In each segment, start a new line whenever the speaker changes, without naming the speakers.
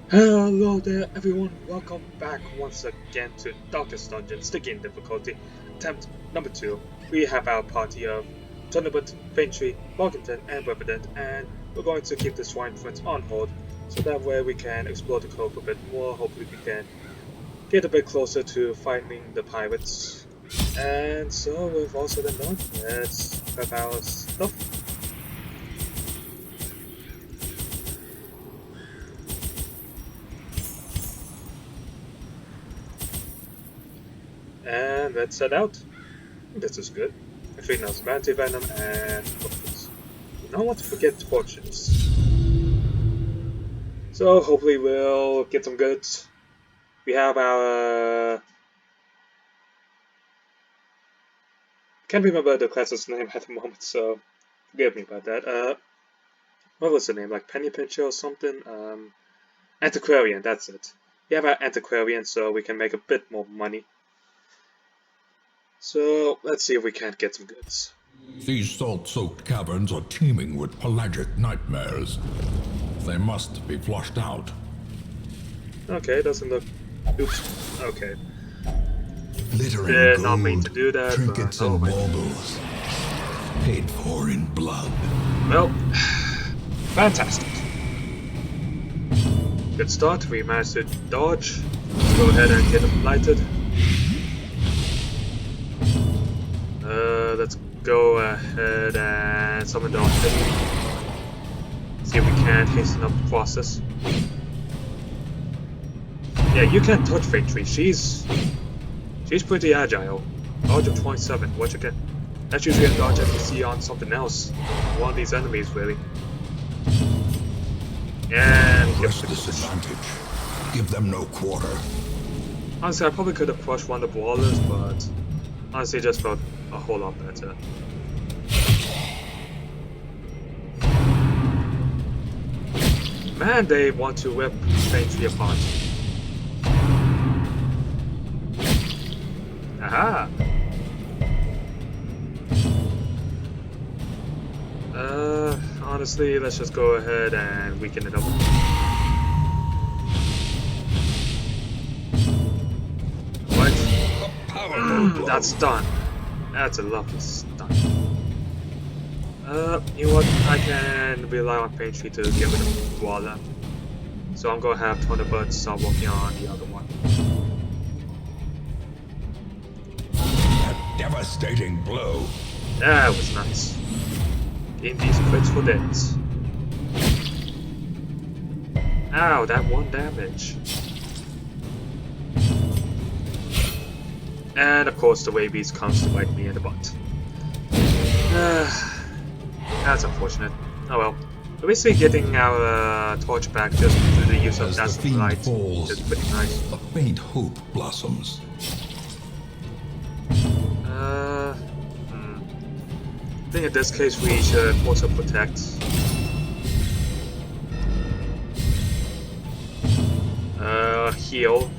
Hello there everyone, welcome back once again to Darkest Dungeon Stygian difficulty, attempt number 2. We have our party of Thunderbird, Faintry, Morganton, and Revenant, and we're going to keep the Swine Prince on hold, so that way we can explore the cove a bit more. Hopefully we can get a bit closer to finding the pirates. And so with all said and done, let's prep our stuff. And let's set out. This is good. Actually, now some anti-venom and torches. You don't want to forget torches. So hopefully we'll get some goods. We have our... can't remember the class's name at the moment, so forgive me about that. What was the name? Like Penny Pincher or something? Antiquarian, that's it. We have our Antiquarian, so we can make a bit more money. So let's see if we can't get some goods.
These salt-soaked caverns are teeming with pelagic nightmares. They must be flushed out.
Okay, doesn't look... oops. Okay.
Glittering
Did
gold,
not mean to do that,
trinkets
but,
and baubles, paid for in blood.
Well, fantastic. Good start. We managed to dodge. Let's go ahead and get them lighted. Let's go ahead and summon the Archbishop. See if we can hasten up the process. Yeah, you can touch Faintry. She's pretty agile. Dodge of 27. What you get? That's usually a dodge you see on something else. One of these enemies, really. And
Press disadvantage. Give them no quarter.
honestly, I probably could have crushed one of the brawlers, but honestly, it just felt a whole lot better. Man, they want to rip Faintry apart. Aha! Honestly, let's just go ahead and weaken it up. What? That's done. That's a lovely stun. You know what? I can rely on Faintry to get rid of Brawler. So I'm gonna have Thunderbird start working on the other one.
That devastating blow.
That was nice. Getting these crits for this. Ow, that one damage. And of course the rabies comes to bite me in the butt. That's unfortunate. Oh well. We're basically getting our torch back just through the use of
As the
dazzling
fiend
light,
falls,
which is pretty nice.
a faint hope blossoms.
I think in this case we should also protect. Heal.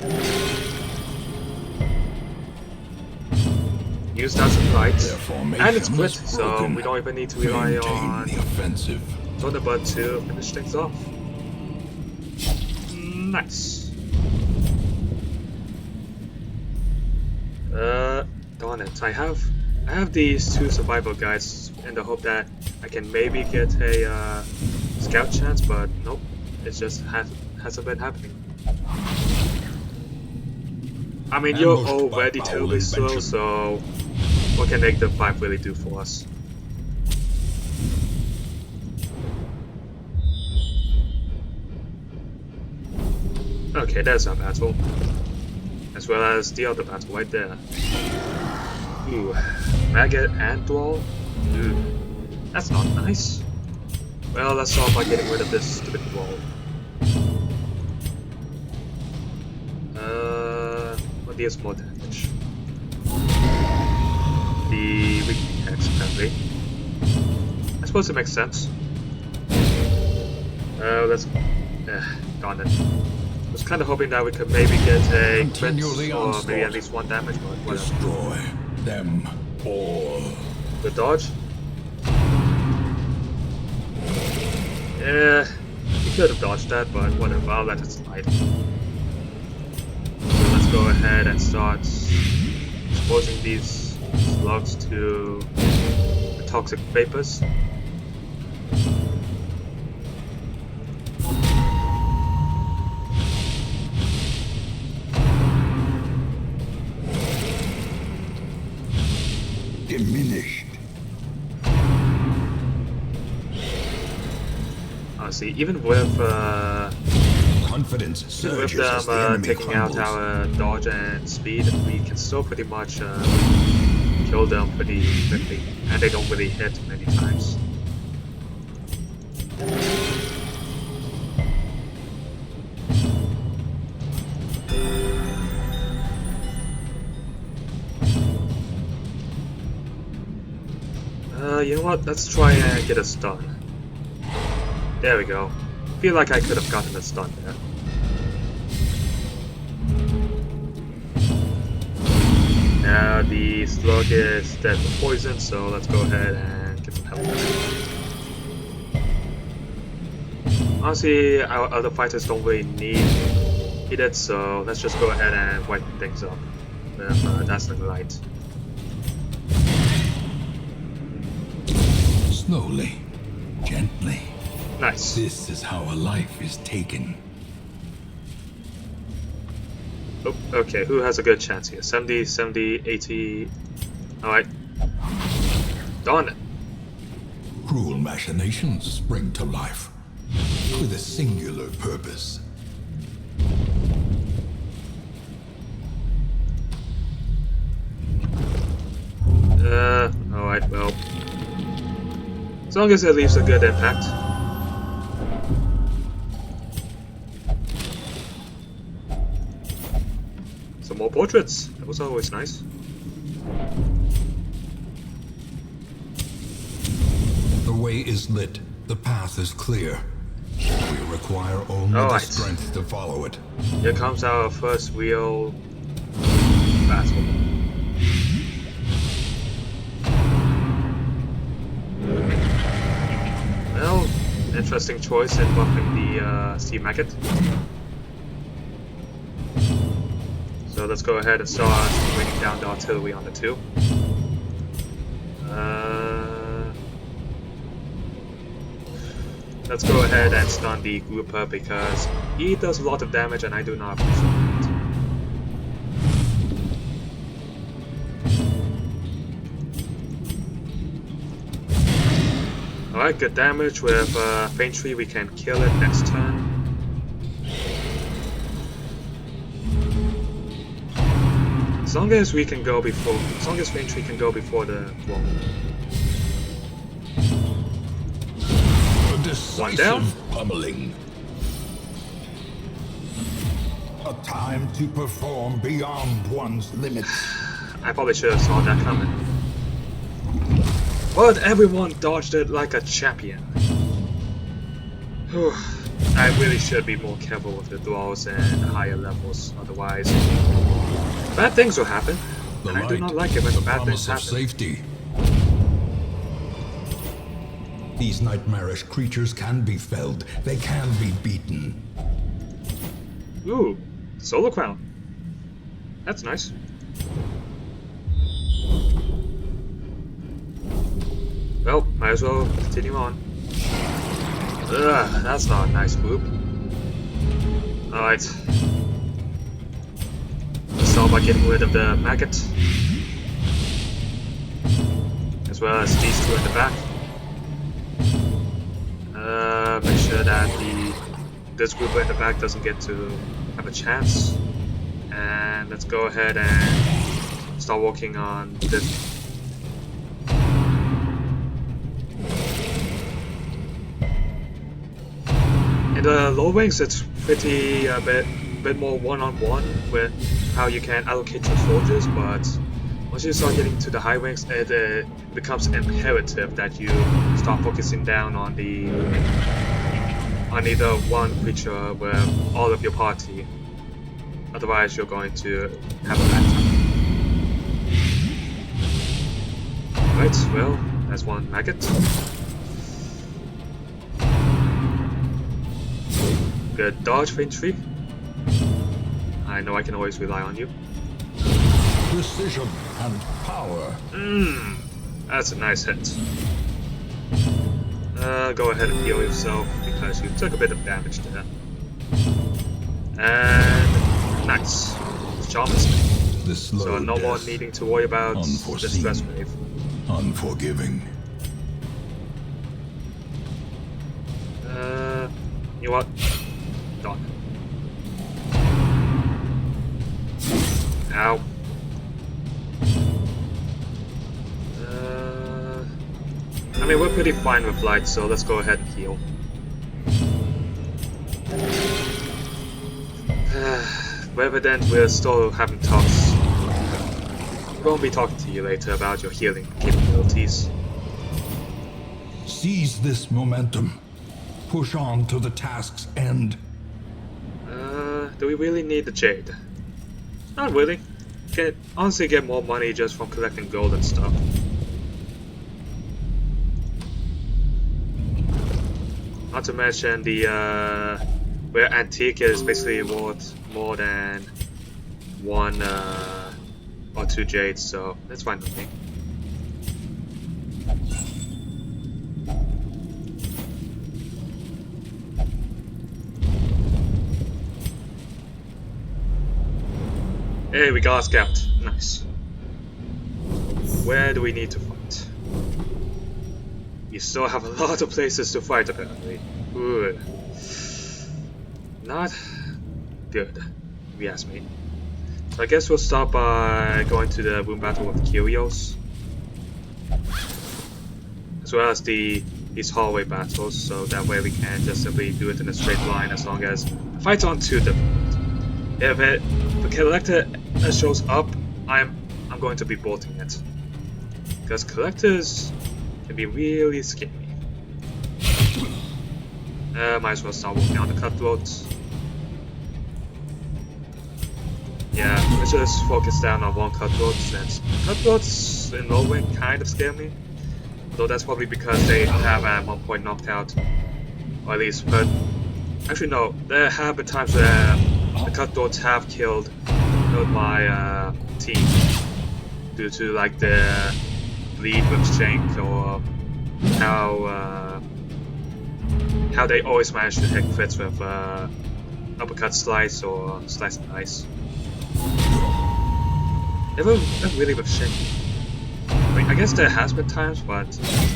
Use dazzling light. And it's crit, so we don't even need to rely on
the offensive.
Thunderbird to finish things off. Nice. Darn it. I have these two survival guides in the hope that I can maybe get a scout chance, but nope. It just hasn't been happening. I mean, you're already terribly slow, so what can Negative 5 really do for us? Okay, there's our battle. As well as the other battle right there. Ooh, Maggot and Thrall? Ooh, that's not nice. Well, let's start by getting rid of this stupid Thrall. What deals more damage? The weak attacks, apparently. I suppose it makes sense. Let's... darn it. I was kind of hoping that we could maybe get a crit or maybe at least one damage, but whatever.
Destroy them all.
Good dodge. Yeah, you Could have dodged that, but whatever, I'll let it slide. So let's go ahead and start exposing these slugs to the toxic vapors.
Diminished.
See, even with
Confidence surges
them
as the enemy
taking
crumbles.
out our dodge and speed, we can still pretty much kill them pretty quickly, and they don't really hit many times. You know what? Let's try and get a stun. There we go. Feel like I could have gotten a stun there. Now the slug is dead with poison, so let's go ahead and get some health. Honestly, our other fighters don't really need it, so let's just go ahead and wipe things up with Dazzling Light.
Slowly, gently.
Nice.
This is how a life is taken.
Oh, okay, who has a good chance here? 70, 70, 80... Alright. Darn it.
Cruel machinations spring to life with a singular purpose.
Alright, well. As long as it leaves a good impact. Some more portraits. That was always nice.
The way is lit. The path is clear. We require only the strength to follow it.
Here comes our first real battle. Well, interesting choice in buffing the Sea Maggot. So let's go ahead and start bringing down the artillery on the two. Let's go ahead and stun the grouper because he does a lot of damage and I do not appreciate it. Alright, good damage with Faintry. We can kill it next turn. As long as we can go before, as long as Faintry can go before the wall.
A decisive pummeling. A time to perform beyond one's limits.
I probably should have saw that coming. But everyone dodged it like a champion. I really should be more careful with the dwells and higher levels, otherwise bad things will happen. I do not like it when bad things happen.
Safety. These nightmarish creatures can be felled. They can be beaten.
Ooh, Solar Crown. That's nice. Well, might as well continue on. Ugh, that's not a nice group. Alright. Let's start by getting rid of the maggot. As well as these two in the back. Make sure that this group in the back doesn't get to have a chance. And let's go ahead and start working on this. In the low ranks, it's pretty a bit more one-on-one with how you can allocate your soldiers, but once you start getting to the high ranks, it becomes imperative that you start focusing down on either one creature with all of your party. Otherwise, you're going to have a bad time. Right, well, that's one maggot. Good dodge, Faintry. I know I can always rely on you.
Precision and power.
That's a nice hit. Go ahead and heal yourself because you took a bit of damage there. And nice. Charm is
This slow
so no more
death.
needing to worry about the
Unforeseen.
stress wave.
Unforgiving.
You know what? Done. Ow. I mean, we're pretty fine with light, so let's go ahead and heal. Revenant, we're still having talks. We won't be talking to you later about your healing capabilities.
Seize this momentum. Push on to the task's end.
Do we really need the jade? Not really. Can honestly get more money just from collecting gold and stuff. Not to mention the where antique is basically worth more than one or two jades, so that's fine with me. Hey, we got a scout. Nice. Where do we need to fight? You still have a lot of places to fight, apparently. Ooh. Not good, if you ask me. So I guess we'll start by going to the room battle with Kyrios. As well as these hallway battles, so that way we can just simply do it in a straight line as long as the fight's on too difficult. If the collector shows up, I'm going to be bolting it. Because collectors can be really scary. Might as well start working on the cutthroats. Yeah, let's just focus down on one cutthroat since cutthroats in no way kind of scare me. Although that's probably because they have at one point knocked out, or at least hurt. Actually no, there have been times where the cutthroats have killed my team due to like the lead with Shank or how they always manage to hit crits with uppercut slice or slice and dice. Never really with Shank. I guess there has been times, but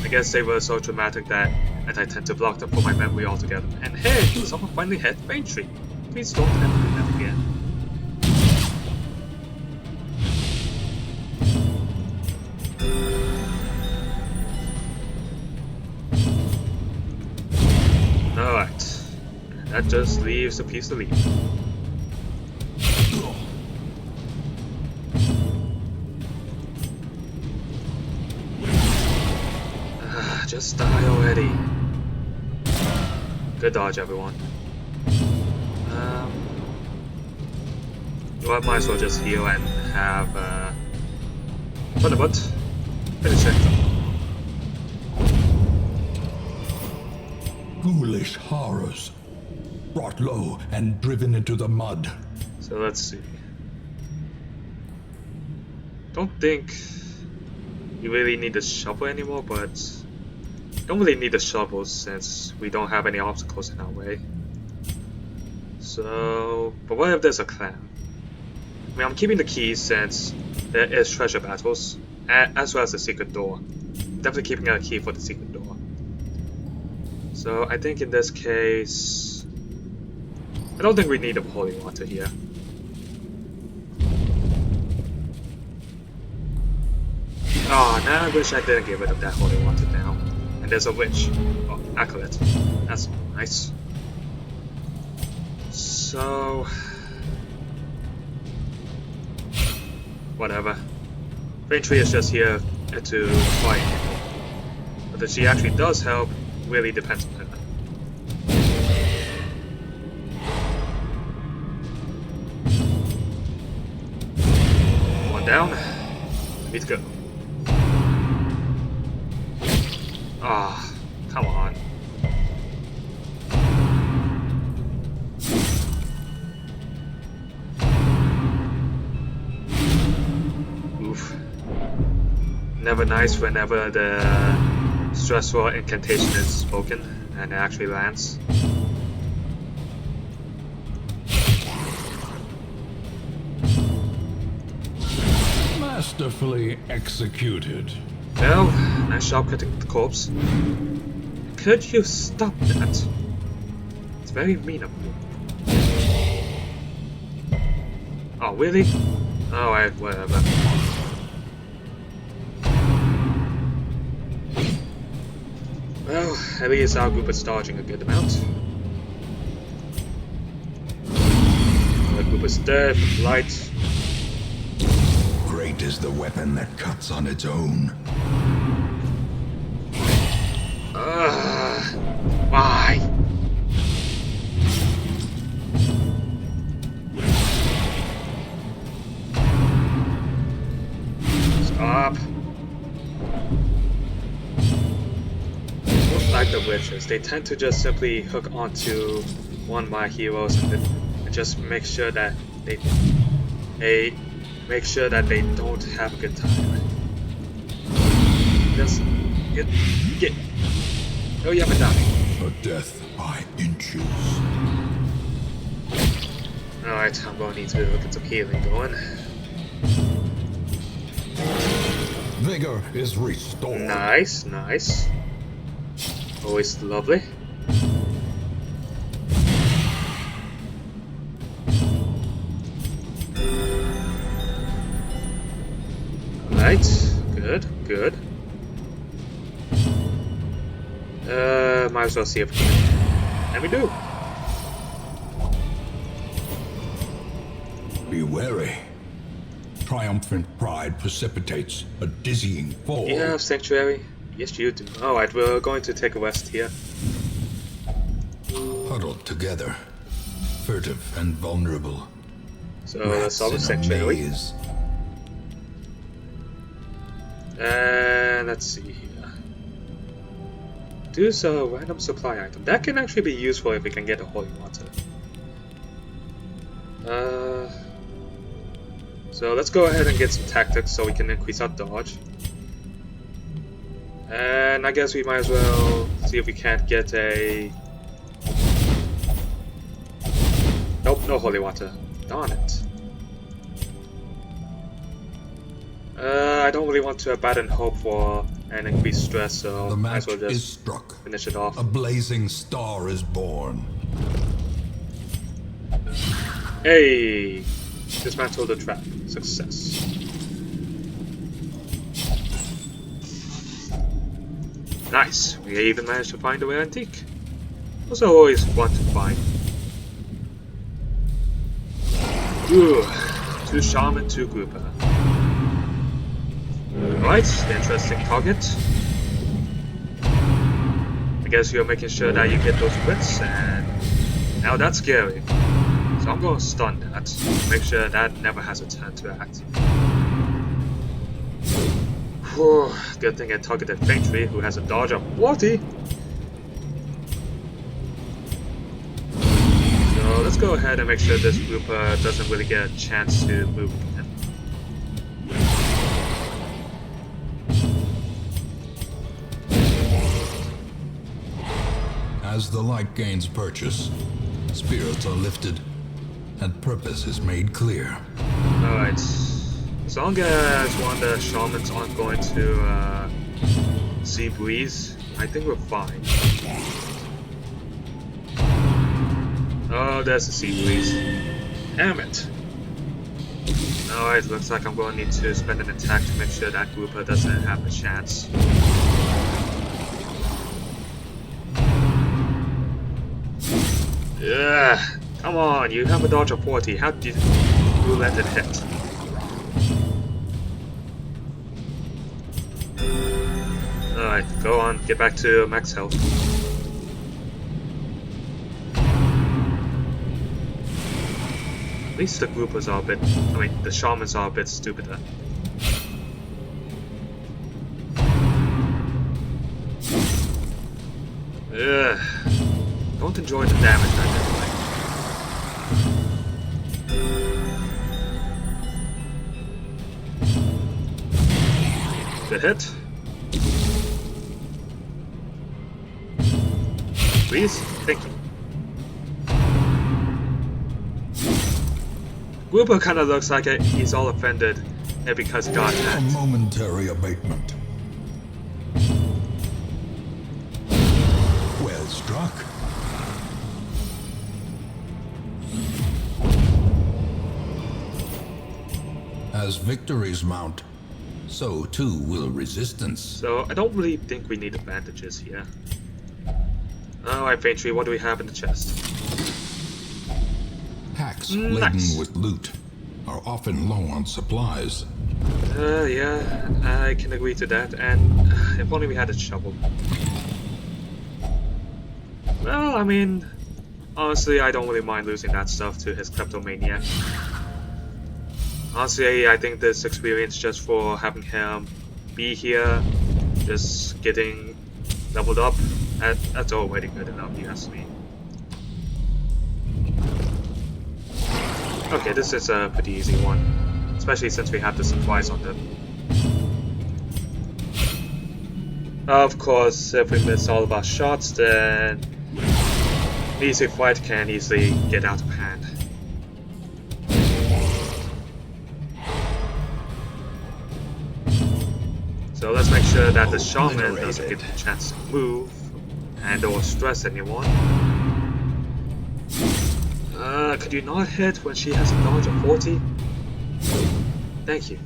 I guess they were so dramatic that I tend to block them from my memory altogether. And hey, someone finally hit Faintry. Please don't ever do that again. Alright. That just leaves a piece to leave. Just die already. Good dodge, everyone. You might as well just heal and have Thunderbolt. Finish it.
Ghoulish horrors. Brought low and driven into the mud.
So let's see. Don't think you really need the shovel anymore, but don't really need the shovels since we don't have any obstacles in our way. So, but what if there's a clan? I mean, I'm keeping the keys since there is treasure battles, as well as the secret door. Definitely keeping a key for the secret door. So I think in this case, I don't think we need the holy water here. Oh, now I wish I didn't get rid of that holy water now. And there's a witch. Oh, acolyte. That's nice. So, whatever. Faintry is just here to fight. But if she actually does help, really depends on her. One down. Ready to go. Ah, come on. Never nice whenever the stressful incantation is spoken and it actually lands.
Masterfully executed.
Well, nice job cutting the corpse. Could you stop that? It's very mean of you. Oh, really? Alright, whatever. Well, at least our group is dodging a good amount. Our group is dead, light.
Great is the weapon that cuts on its own.
Why? Stop. Like the witches, they tend to just simply hook onto one of my heroes and just make sure that they make sure that they don't have a good time. Just get. Oh, you haven't died.
A death by inches.
Alright, I'm going to need to get some healing going.
Vigor is restored.
Nice, nice. Always lovely. Alright, good, good. Might as well see if we can. And we do.
Be wary. Triumphant pride precipitates a dizzying fall.
You have sanctuary? Yes, you do. Alright, we're going to take a rest here.
Huddled together, furtive and vulnerable.
So let's solve the sanctuary. And let's see here. Use a random supply item. That can actually be useful if we can get a holy water. So let's go ahead and get some tactics so we can increase our dodge. And I guess we might as well see if we can't get a... Nope, no holy water. Darn it. I don't really want to abandon hope for an increased stress, so
the
might
match
as well just
is struck.
finish it off.
A blazing star is born.
Hey! Dismantle the trap. Success. Nice. We even managed to find a rare antique. Also always want to find. Ooh. 2 shaman, 2 grouper. Alright, interesting target. I guess you're making sure that you get those crits, and now that's scary. So I'm going to stun that, make sure that never has a turn to act. Whew, good thing I targeted Faintry, who has a dodge of 40. So let's go ahead and make sure this group doesn't really get a chance to move again.
As the light gains purchase, spirits are lifted, and purpose is made clear.
Alright. As long as one of the shamans aren't going to sea breeze, I think we're fine. Oh, there's the sea breeze. Damn it. Alright, looks like I'm going to need to spend an attack to make sure that grouper doesn't have a chance. Yeah, come on, you have a dodge of 40. How did you let it hit? Alright, go on, get back to max health. At least the groupers are a bit, the shamans are a bit stupider. Ugh. Don't enjoy the damage that they're doing. Good Good hit. Please? Thank you. Gruber kind of looks like he's all offended because he got
A
hacked.
momentary abatement. Well struck. As victories mount, so too will resistance.
So I don't really think we need advantages here. Alright, Faintry, what do we have in the chest?
Packs
Nice.
laden with loot are often low on supplies.
Yeah, I can agree to that, and if only we had a shovel. Well, I mean, honestly, I don't really mind losing that stuff to his kleptomaniac. Honestly, I think this experience just for having him be here, just getting leveled up, that's already good enough, you ask me. Okay, this is a pretty easy one, especially since we have the supplies on them. Of course, if we miss all of our shots, then an easy fight can easily get out of hand. So let's make sure that the shaman doesn't get a chance to move and or stress anyone. Could you not hit when she has a dodge of 40? Thank you.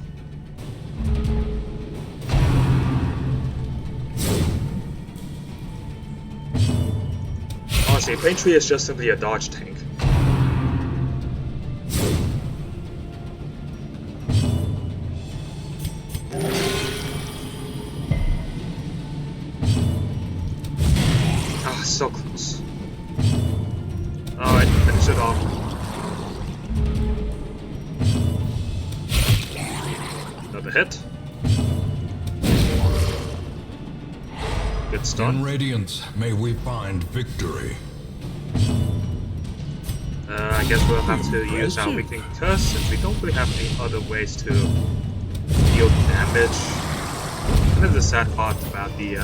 Honestly, Paintree is just simply a dodge tank. Ah, so close. Alright, finish it off. Another hit. Good
In
stun.
Radiance, may we find victory.
I guess we'll have to use our weakening curse since we don't really have any other ways to deal damage. Kind of the sad part about the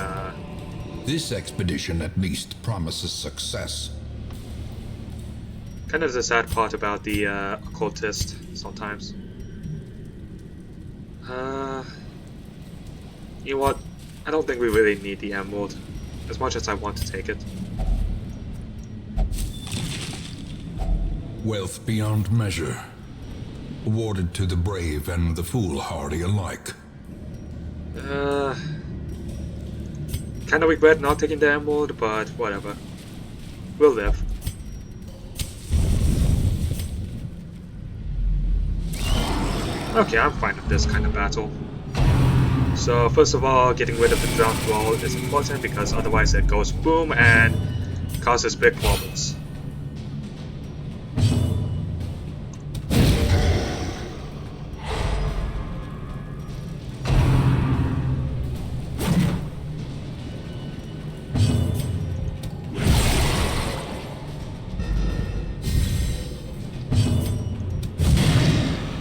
This expedition at least promises success.
kind of the sad part about the occultist sometimes. You know what? I don't think we really need the emerald, as much as I want to take it.
Wealth beyond measure, awarded to the brave and the foolhardy alike.
Kind of regret not taking the emerald, but whatever. We'll live. Okay, I'm fine with this kind of battle. So first of all, getting rid of the drowned wall is important because otherwise it goes boom and causes big problems.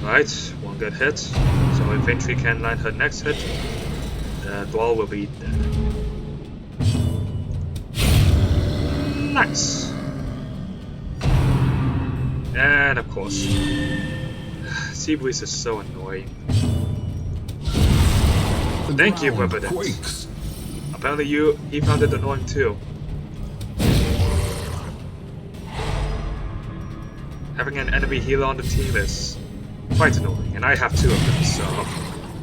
Right, one good hit. So if Infantry can land her next hit, the Dwell will be dead. Nice! And of course, Seabreeze is so annoying. Thank you, Revenant.
Quakes.
Apparently he found it annoying too. Having an enemy healer on the team is quite annoying, and I have two of them, so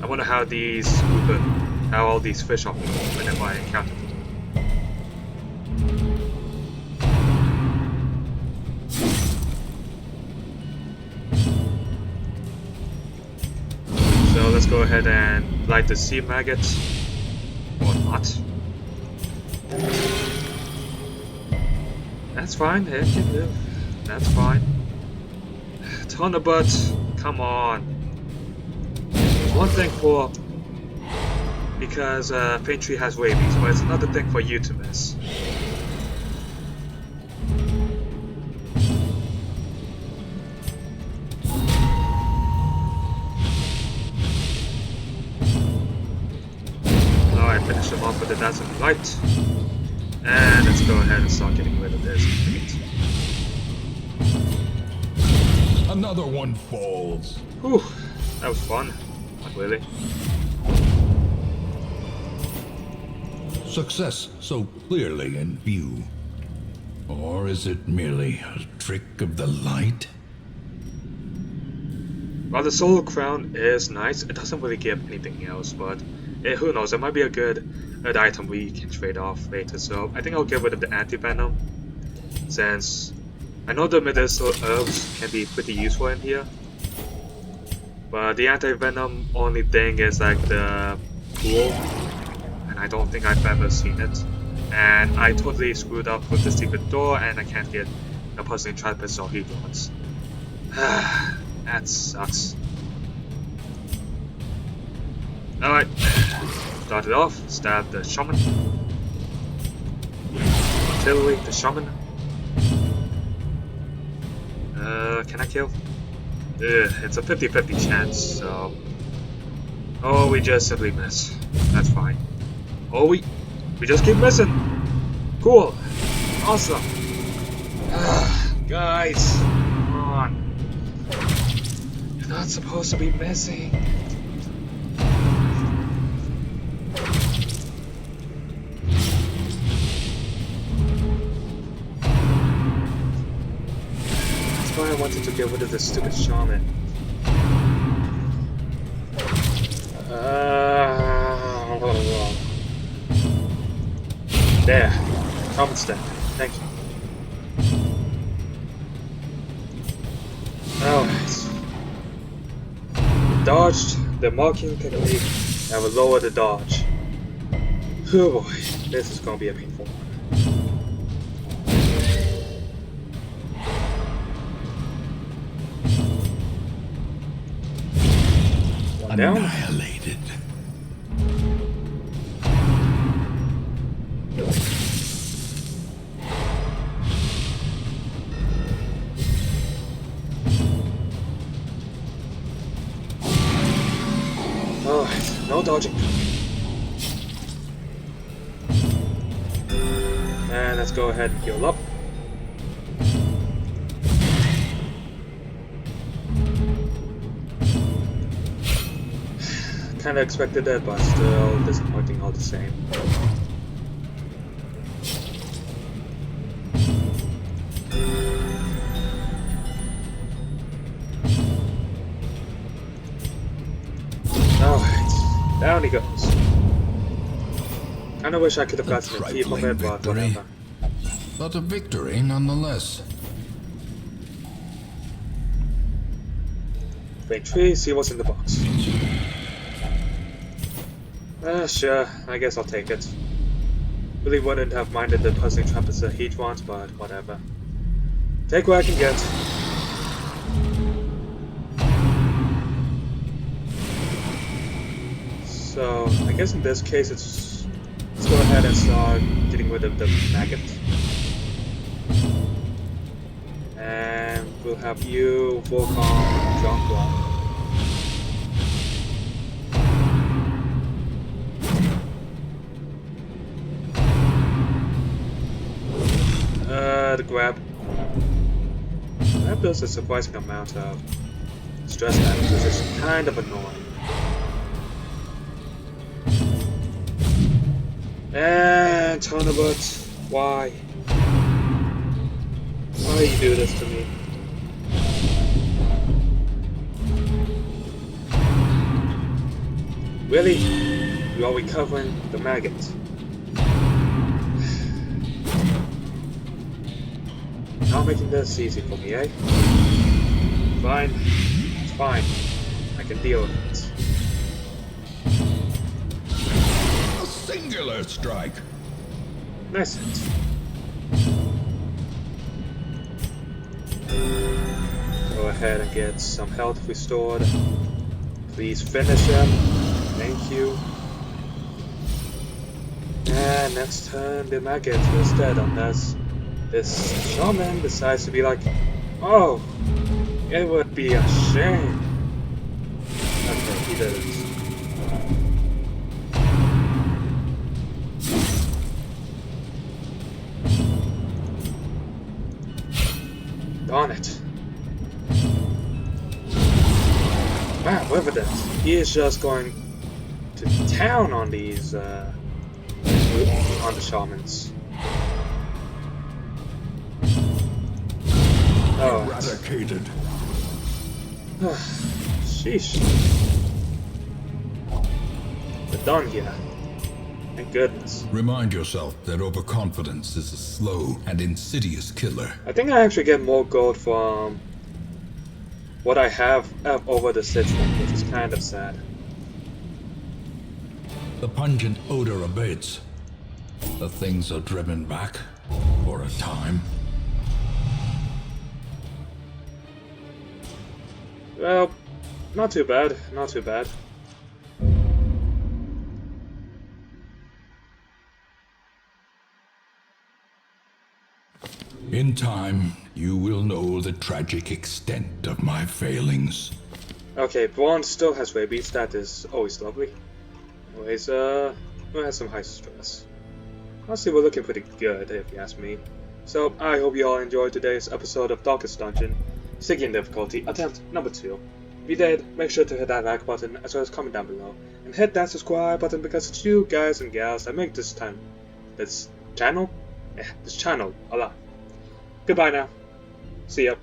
I wonder how how all these fish are whenever I encounter them. So let's go ahead and light the sea maggot, or not. That's fine, it can live. That's fine. Thunderbutt, come on. One thing for... because Faintry has rabies, but it's another thing for you to miss. of that light. And let's go ahead and start getting rid of this.
Another one falls.
Whew, that was fun. Not really.
Success so clearly in view. Or is it merely a trick of the light?
While the solar crown is nice, it doesn't really give anything else, but who knows, it might be a good item we can trade off later, so I think I'll get rid of the anti-venom, since I know the medicinal herbs can be pretty useful in here, but the anti-venom only thing is like the pool, and I don't think I've ever seen it, and I totally screwed up with the secret door, and I can't get a puzzling trappist or Hedrons. That sucks. Alright, start it off, stab the shaman. Artillery, the shaman. Can I kill? It's a 50-50 chance, so... Oh, we just simply miss. That's fine. Oh, we just keep missing! Cool! Awesome! Guys! Come on! You're not supposed to be missing! That's why I wanted to get rid of this stupid shaman. There. Common step. Thank you. Alright. Dodged the marking technique and will lower the dodge. Oh boy, this is gonna be a painful one. One down.
Annihilated.
Alright, no dodging. And let's go ahead and heal up. Kinda expected that, but still disappointing all the same. Alright, down he goes. Kinda wish I could have gotten a key from it, but whatever.
But a victory nonetheless.
Vein 3, see what's in the box. Sure, I guess I'll take it. Really wouldn't have minded the puzzling trappist Hedrons, but whatever. Take what I can get. So, I guess in this case let's go ahead and start getting rid of the maggot. And we'll have you work on junk one. The grab does a surprising amount of stress damage, which is kind of annoying. And Tournament, why? Why you do this to me? Really? You are recovering the maggot. Not making this easy for me, eh? Fine. It's fine. I can deal with it.
A singular strike.
Nice hit. Go ahead and get some health restored. Please finish him. Thank you. And next turn the maggot is dead unless this shaman decides to be like, oh, it would be a shame. Okay, he did it. Darn it. Wow, Evident. He is just going to town on these, on the shamans. Oh,
Eradicated.
Sheesh. We're done here. Thank goodness.
Remind yourself that overconfidence is a slow and insidious killer.
I think I actually get more gold from what I have over the citron, which is kind of sad.
The pungent odor abates. The things are driven back for a time.
Well, not too bad, not too bad.
In time, you will know the tragic extent of my failings.
Okay, Braun still has rabies, that is always lovely. Anyways, we had some high stress. Honestly, we're looking pretty good, if you ask me. So, I hope you all enjoyed today's episode of Darkest Dungeon, Stygian difficulty, attempt number 2. If you did, make sure to hit that like button, as well as comment down below, and hit that subscribe button because it's you guys and gals that make this channel alive. Goodbye now. See ya.